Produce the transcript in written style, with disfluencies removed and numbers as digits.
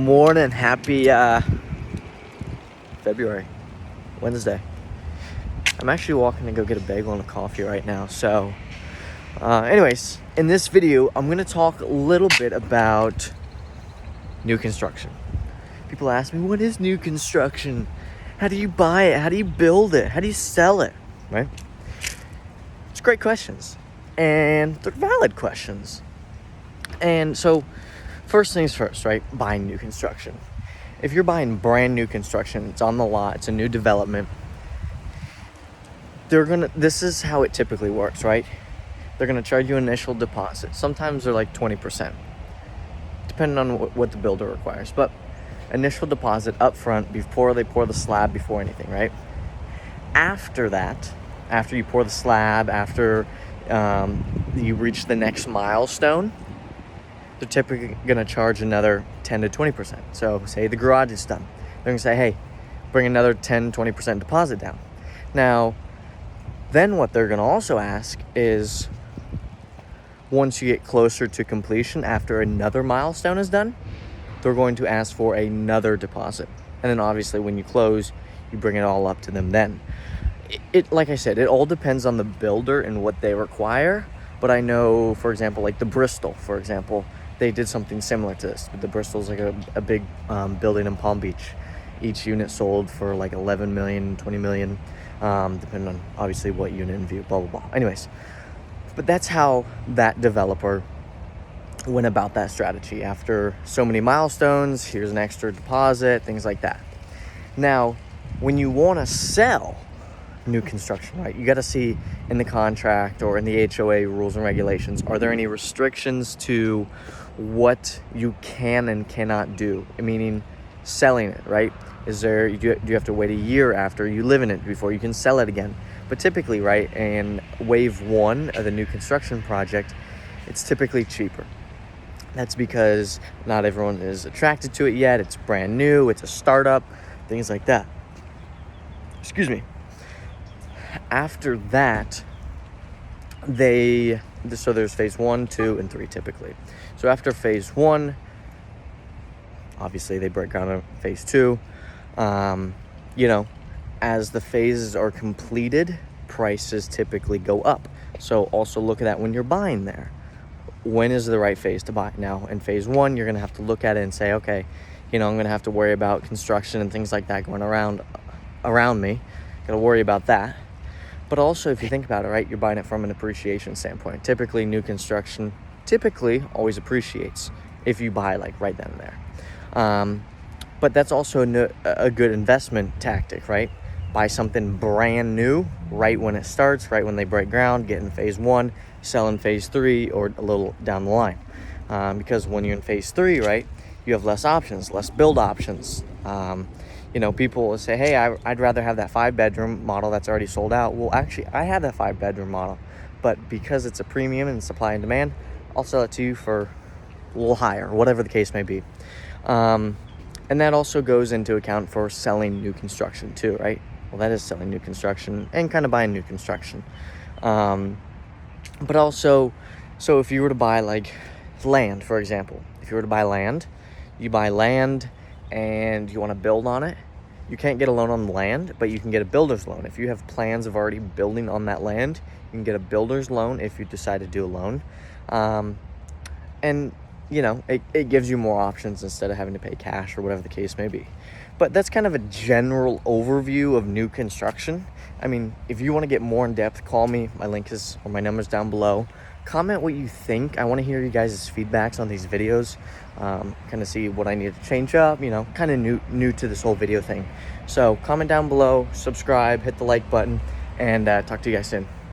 morning. Happy February, Wednesday. I'm actually walking to go get a bagel and a coffee right now. So anyways, in this video, I'm going to talk a little bit about new construction. People ask me, what is new construction? How do you buy it? How do you build it? How do you sell it? Right? It's great questions. And they're valid questions. And so, first things first, right? Buying new construction. If you're buying brand new construction, it's on the lot, it's a new development, this is how it typically works, right? They're gonna charge you initial deposit. Sometimes they're like 20%, depending on what the builder requires. But initial deposit up front before they pour the slab, before anything, right? After that, after you pour the slab, after you reach the next milestone, they're typically going to charge another 10 to 20%. So say the garage is done. They're going to say, hey, bring another 10, 20% deposit down. Now, then what they're going to also ask is, once you get closer to completion, after another milestone is done, they're going to ask for another deposit. And then obviously when you close, you bring it all up to them then. It like I said, it all depends on the builder and what they require. But I know, for example, like the Bristol, for example, they did something similar to this. The Bristol's like a big building in Palm Beach. Each unit sold for like 11 million, 20 million, depending on obviously what unit in view, blah, blah, blah. Anyways, but that's how that developer went about that strategy. After so many milestones, here's an extra deposit, things like that. Now, when you want to sell new construction, right, you got to see in the contract or in the HOA rules and regulations, are there any restrictions to what you can and cannot do, meaning selling it, right? Do you have to wait a year after you live in it before you can sell it again? But typically, right, in wave one of the new construction project, it's typically cheaper. That's because not everyone is attracted to it yet. It's brand new, it's a startup, things like that. Excuse me. After that, so there's phase 1, 2, and 3 typically. So after phase 1, obviously they break ground on phase 2. As the phases are completed, prices typically go up. So also look at that when you're buying there. When is the right phase to buy? Now, in phase 1, you're going to have to look at it and say, okay, I'm going to have to worry about construction and things like that going around me. Got to worry about that. But also, if you think about it, right, you're buying it from an appreciation standpoint. Typically, new construction always appreciates if you buy like right then and there. But that's also a good investment tactic, right? Buy something brand new right when it starts, right when they break ground, get in phase 1, sell in phase 3 or a little down the line. Because when you're in phase 3, right, you have less options, less build options. People will say, hey, I'd rather have that 5-bedroom model that's already sold out. Well, actually, I have that 5-bedroom model, but because it's a premium and supply and demand, I'll sell it to you for a little higher, whatever the case may be. And that also goes into account for selling new construction too, right? Well, that is selling new construction and kind of buying new construction. But also, so if you were to buy like land, for example, if you were to buy land, you buy land and you want to build on it, you can't get a loan on the land, but you can get a builder's loan. If you have plans of already building on that land, you can get a builder's loan if you decide to do a loan. It gives you more options instead of having to pay cash or whatever the case may be. But that's kind of a general overview of new construction. I mean, if you want to get more in depth, call me. My number's down below. Comment what you think. I want to hear you guys' feedbacks on these videos. Kind of see what I need to change up, kind of new to this whole video thing. So comment down below, subscribe, hit the like button, and talk to you guys soon.